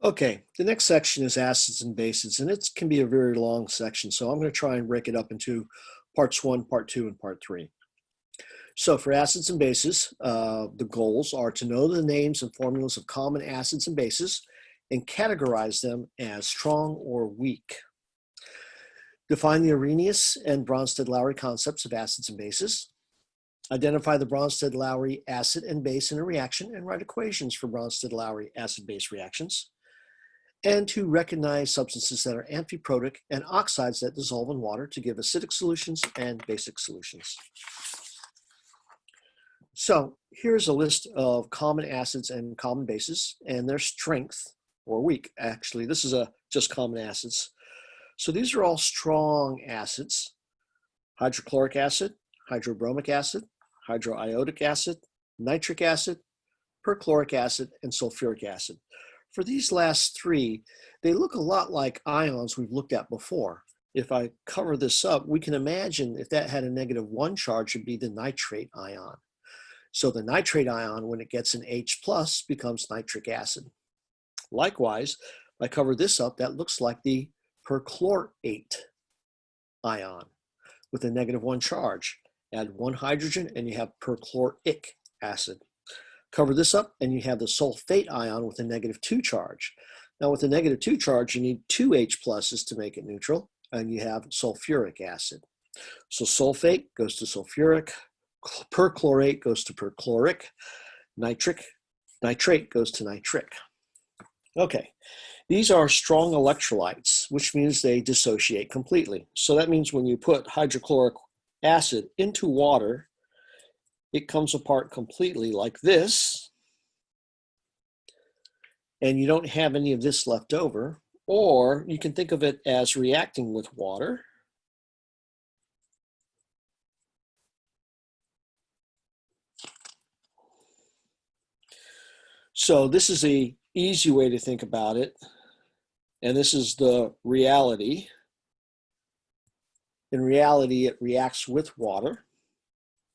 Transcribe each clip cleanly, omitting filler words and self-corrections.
Okay, the next section is acids and bases, and it can be a very long section, so I'm going to try and break it up into parts one, part two, and part three. So for acids and bases, the goals are to know the names and formulas of common acids and bases and categorize them as strong or weak. Define the Arrhenius and Bronsted-Lowry concepts of acids and bases. Identify the Bronsted-Lowry acid and base in a reaction and write equations for Bronsted-Lowry acid-base reactions. And to recognize substances that are amphiprotic and oxides that dissolve in water to give acidic solutions and basic solutions. So here's a list of common acids and common bases and their strength or weak. Actually, this is just common acids. So these are all strong acids: hydrochloric acid, hydrobromic acid, hydroiodic acid, nitric acid, perchloric acid, and sulfuric acid. For these last three, they look a lot like ions we've looked at before. If I cover this up, we can imagine if that had a -1 charge, it'd be the nitrate ion. So the nitrate ion, when it gets an H+, becomes nitric acid. Likewise, if I cover this up, that looks like the perchlorate ion with a -1 charge. Add one hydrogen and you have perchloric acid. Cover this up and you have the sulfate ion with a -2 charge. Now with a -2 charge, you need two H pluses to make it neutral, and you have sulfuric acid. So sulfate goes to sulfuric, perchlorate goes to perchloric, nitrate goes to nitric. Okay, these are strong electrolytes, which means they dissociate completely. So that means when you put hydrochloric acid into water, it comes apart completely like this, and you don't have any of this left over, or you can think of it as reacting with water. So this is an easy way to think about it, and this is the reality. In reality, it reacts with water,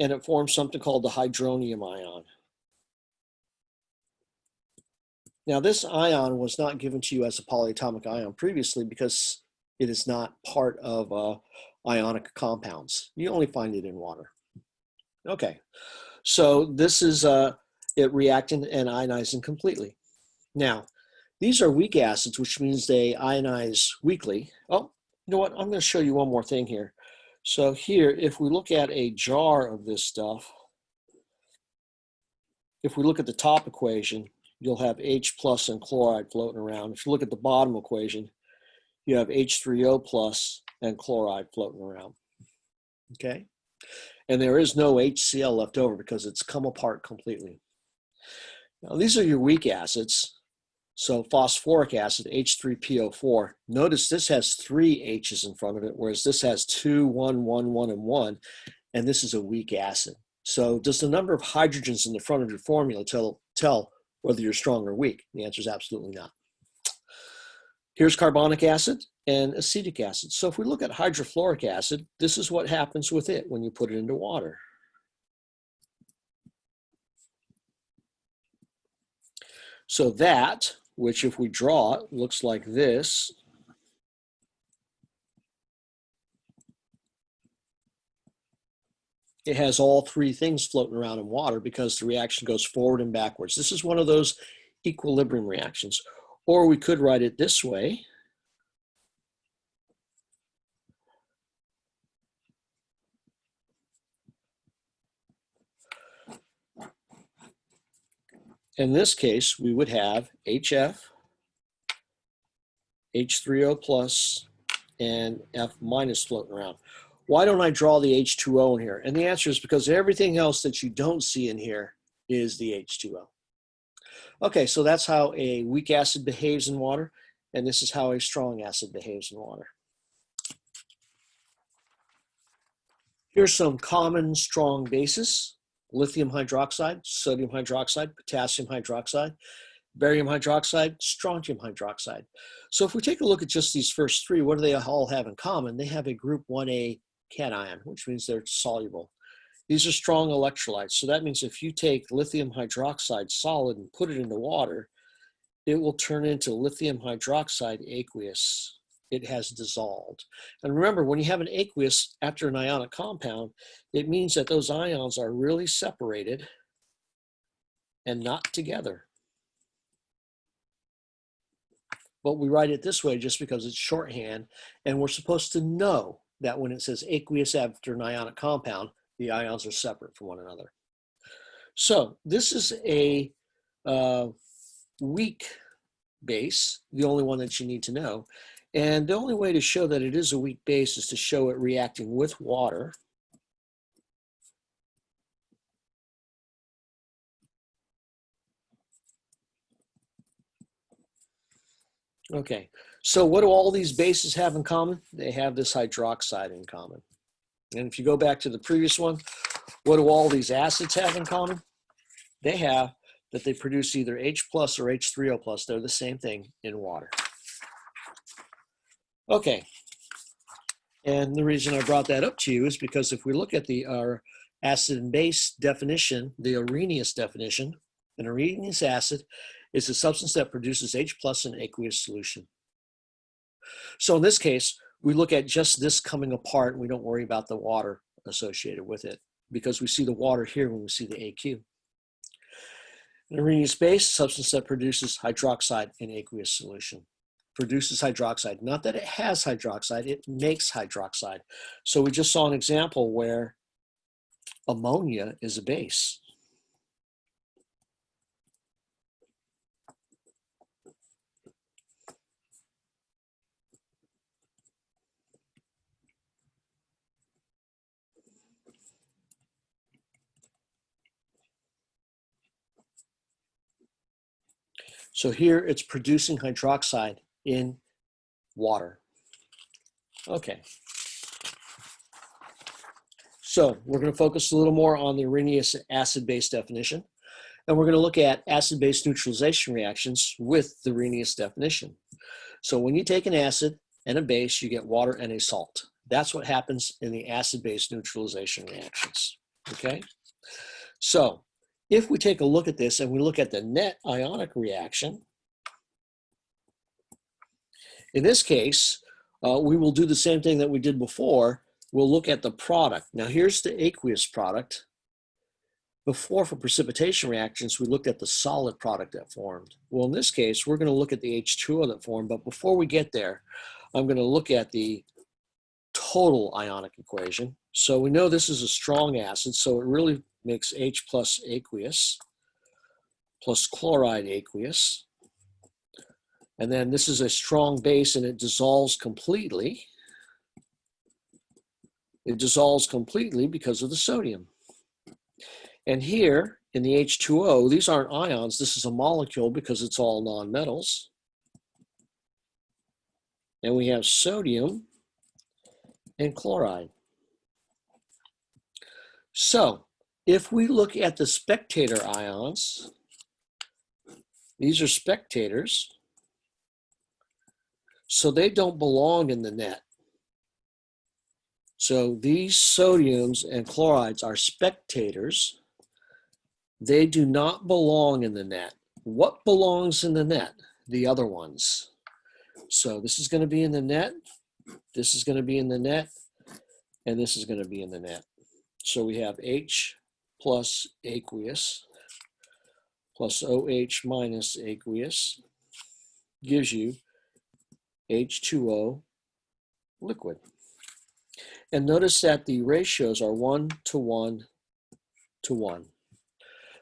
and it forms something called the hydronium ion. Now, this ion was not given to you as a polyatomic ion previously because it is not part of ionic compounds. You only find it in water. Okay, so this is it reacting and ionizing completely. Now, these are weak acids, which means they ionize weakly. Oh, you know what? I'm going to show you one more thing here. So here, if we look at a jar of this stuff, if we look at the top equation, you'll have H plus and chloride floating around. If you look at the bottom equation, you have H3O plus and chloride floating around. Okay? And there is no HCl left over because it's come apart completely. Now, these are your weak acids. So phosphoric acid, H3PO4. Notice this has 3 H's in front of it, whereas this has 2, 1, 1, 1, and 1, and this is a weak acid. So does the number of hydrogens in the front of your formula tell whether you're strong or weak? The answer is absolutely not. Here's carbonic acid and acetic acid. So if we look at hydrofluoric acid, this is what happens with it when you put it into water. So that, which if we draw it, looks like this. It has all three things floating around in water because the reaction goes forward and backwards. This is one of those equilibrium reactions. Or we could write it this way. In this case, we would have HF, H3O plus, and F minus floating around. Why don't I draw the H2O in here? And the answer is because everything else that you don't see in here is the H2O. Okay, so that's how a weak acid behaves in water, and this is how a strong acid behaves in water. Here's some common strong bases: lithium hydroxide, sodium hydroxide, potassium hydroxide, barium hydroxide, strontium hydroxide. So if we take a look at just these first three, what do they all have in common? They have a group 1A cation, which means they're soluble. These are strong electrolytes. So that means if you take lithium hydroxide solid and put it into water, it will turn into lithium hydroxide aqueous. It has dissolved. And remember, when you have an aqueous after an ionic compound, it means that those ions are really separated and not together. But we write it this way just because it's shorthand, and we're supposed to know that when it says aqueous after an ionic compound, the ions are separate from one another. So this is a weak base, the only one that you need to know. And the only way to show that it is a weak base is to show it reacting with water. Okay, so what do all these bases have in common? They have this hydroxide in common. And if you go back to the previous one, what do all these acids have in common? They have that they produce either H plus or H3O plus. They're the same thing in water. Okay, and the reason I brought that up to you is because if we look at our acid and base definition, the Arrhenius definition, an Arrhenius acid is a substance that produces H plus in aqueous solution. So in this case, we look at just this coming apart and we don't worry about the water associated with it because we see the water here when we see the AQ. An Arrhenius base, substance that produces hydroxide in aqueous solution. Produces hydroxide. Not that it has hydroxide, it makes hydroxide. So we just saw an example where ammonia is a base. So here it's producing hydroxide in water. Okay. So we're going to focus a little more on the Arrhenius acid-base definition, and we're going to look at acid-base neutralization reactions with the Arrhenius definition. So when you take an acid and a base, you get water and a salt. That's what happens in the acid-base neutralization reactions, okay? So if we take a look at this and we look at the net ionic reaction, in this case, we will do the same thing that we did before. We'll look at the product. Now here's the aqueous product. Before, for precipitation reactions, we looked at the solid product that formed. Well, in this case, we're going to look at the H2O that formed, but before we get there, I'm going to look at the total ionic equation. So we know this is a strong acid, so it really makes H plus aqueous plus chloride aqueous. And then this is a strong base and it dissolves completely. It dissolves completely because of the sodium. And here in the H2O, these aren't ions, this is a molecule because it's all nonmetals. And we have sodium and chloride. So if we look at the spectator ions, these are spectators, so they don't belong in the net. So these sodiums and chlorides are spectators. They do not belong in the net. What belongs in the net? The other ones. So this is going to be in the net, this is going to be in the net, and this is going to be in the net. So we have H plus aqueous plus OH minus aqueous gives you H2O liquid. And notice that the ratios are 1 to 1 to 1.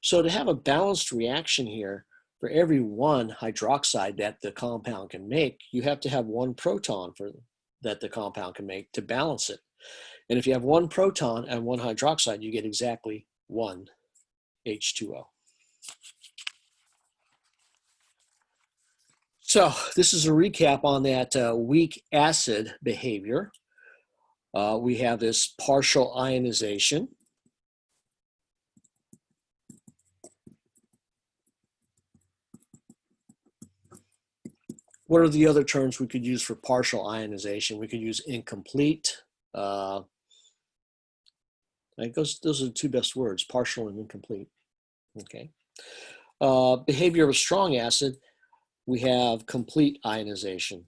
So to have a balanced reaction here, for every one hydroxide that the compound can make, you have to have one proton that the compound can make to balance it. And if you have one proton and one hydroxide, you get exactly one H2O. So this is a recap on that weak acid behavior. We have this partial ionization. What are the other terms we could use for partial ionization? We could use incomplete. I think those are the two best words, partial and incomplete. Okay. Behavior of a strong acid. we have complete ionization.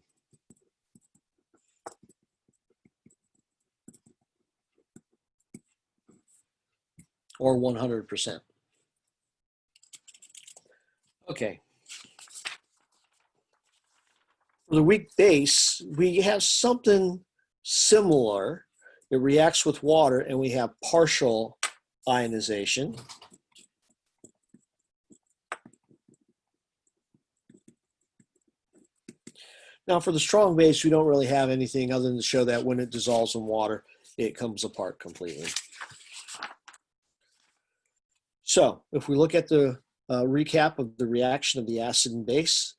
Or 100%. Okay. For the weak base, we have something similar. It reacts with water and we have partial ionization. Now for the strong base, we don't really have anything other than to show that when it dissolves in water, it comes apart completely. So if we look at the recap of the reaction of the acid and base,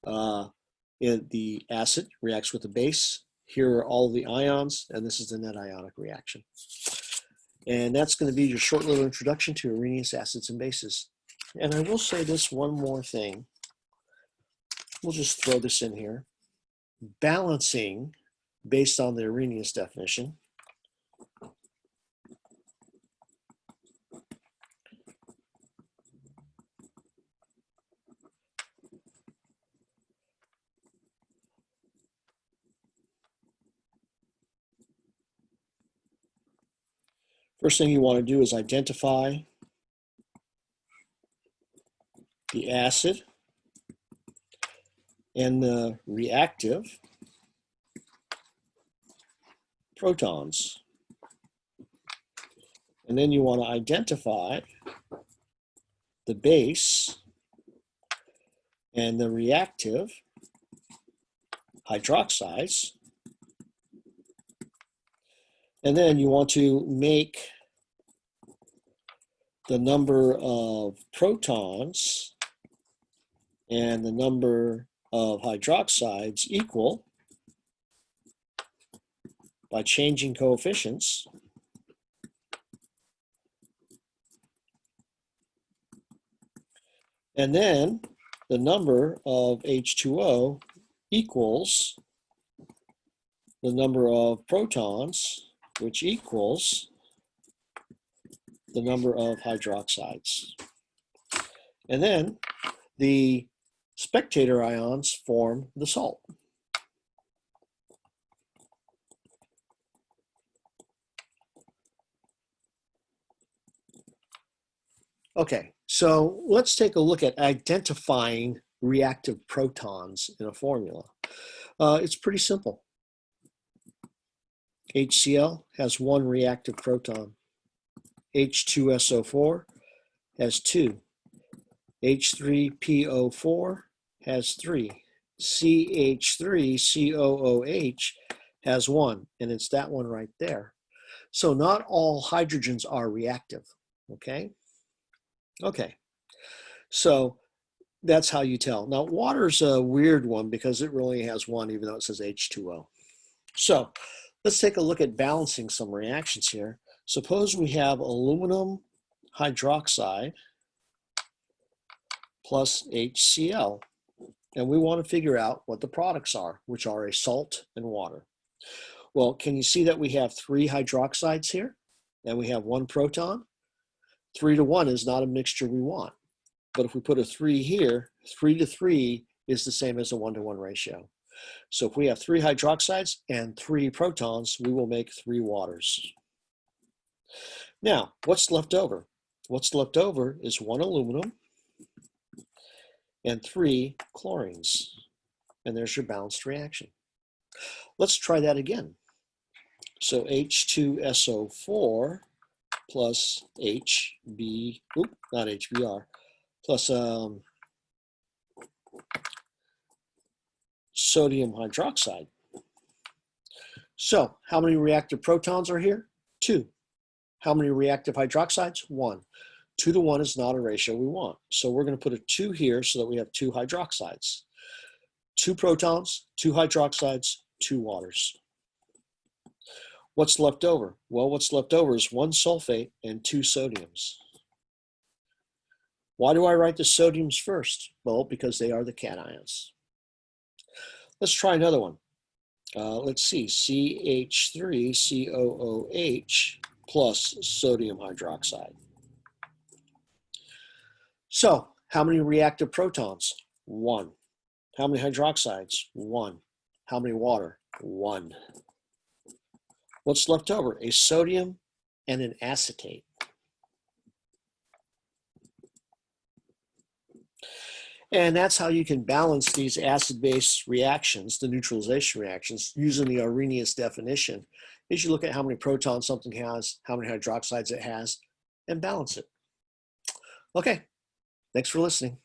the acid reacts with the base. Here are all the ions, and this is the net ionic reaction. And that's going to be your short little introduction to Arrhenius acids and bases. And I will say this one more thing. We'll just throw this in here. Balancing based on the Arrhenius definition. First thing you want to do is identify the acid and the reactive protons. And then you want to identify the base and the reactive hydroxides. And then you want to make the number of protons and the number of hydroxides equal by changing coefficients. And then the number of H2O equals the number of protons, which equals the number of hydroxides. And then the spectator ions form the salt. Okay, so let's take a look at identifying reactive protons in a formula. It's pretty simple. HCl has one reactive proton. H2SO4 has two. H3PO4 has three. CH3COOH has one, and it's that one right there. So not all hydrogens are reactive, okay? Okay, so that's how you tell. Now water's a weird one because it really has one even though it says H2O. So let's take a look at balancing some reactions here. Suppose we have aluminum hydroxide plus HCl, and we want to figure out what the products are, which are a salt and water. Well, can you see that we have three hydroxides here, and we have one proton? 3 to 1 is not a mixture we want. But if we put a 3 here, 3 to 3 is the same as a 1 to 1 ratio. So if we have 3 hydroxides and 3 protons, we will make 3 waters. Now, what's left over? What's left over is 1 aluminum and 3 chlorines. And there's your balanced reaction. Let's try that again. So H2SO4 plus plus sodium hydroxide. So how many reactive protons are here? 2. How many reactive hydroxides? 1. 2 to 1 is not a ratio we want. So we're going to put a 2 here so that we have 2 hydroxides. 2 protons, 2 hydroxides, 2 waters. What's left over? Well, what's left over is 1 sulfate and 2 sodiums. Why do I write the sodiums first? Well, because they are the cations. Let's try another one. Let's see, CH3COOH plus sodium hydroxide. So, how many reactive protons? 1. How many hydroxides? 1. How many water? 1. What's left over? A sodium and an acetate. And that's how you can balance these acid-base reactions, the neutralization reactions, using the Arrhenius definition, is you look at how many protons something has, how many hydroxides it has, and balance it. Okay, thanks for listening.